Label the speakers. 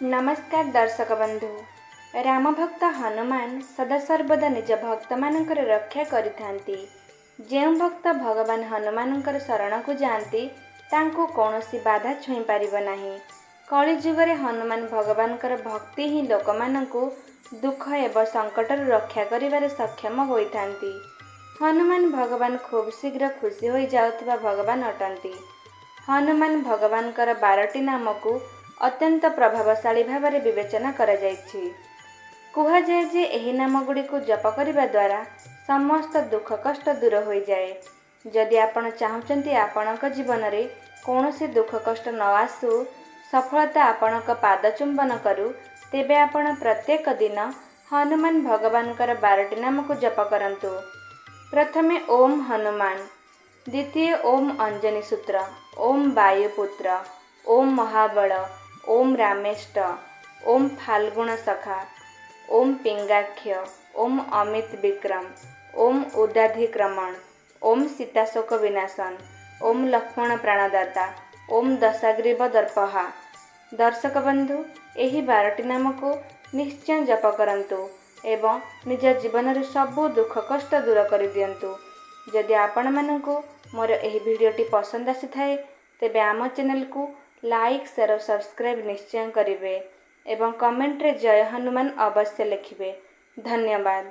Speaker 1: नमस्कार दर्शक बंधु। रामभक्त हनुमान सदासर्वदा निज भक्त मानकर रक्षा करिथांती। जेउ भक्त भगवान हनुमानकर शरण को जाती तांको कौनसी बाधा छुई पारिब नाही। कली जुगरे हनुमान भगवानकर भक्ति ही लोकमानंकु दुख एवं संकटर रक्षा करिबारे सक्षम होइथांती। हनुमान भगवान खूब शीघ्र खुशी हो जाउथिबा भगवान अटंती। हनुमान भगवानकर 12टी नामकु अत्यंत प्रभावशाली भावरे विवेचना करा जायछि। कुहाଯାଏ जे एही नामगुड़िकु जप करिबा द्वारा समस्त दुख कष्ट दूर हो जाए। जदि आपण चाहुचंती आपणक जीवन रे कौनसी दुख कष्ट न आसु, सफलता आपणक पाद चुंबन करू, तेबे आपण प्रत्येक दिन हनुमान भगवानकर 12टी नामकु जप करंतु। प्रथमे ओम हनुमान, द्वितीय ओम अंजनी सूत्र, ओम वायुपुत्र, ओम महाबल, ओम रामेष्ट, ओम फाल्गुण सखा, ओम पिंगाक्ष, ओम अमित विक्रम, ओम उदाधिक्रमण, ओम सीताशोक विनाशन, ओम लक्ष्मण प्राणदाता, ओम दशाग्रीव दर्पहा। दर्शक बंधु, एही 12टी नाम को निश्चय जप करंतु एवं निज जीवन सबु दुख कष्ट दूर कर दियंतु। जदि आपण मानंकु मोर एही भिडियोटी पसंद आसी थाए तेबे आम चैनल को लाइक शेयर और सब्सक्राइब निश्चय करिवे एवं कमेंट रे जय हनुमान अवश्य लिखिबे। धन्यवाद।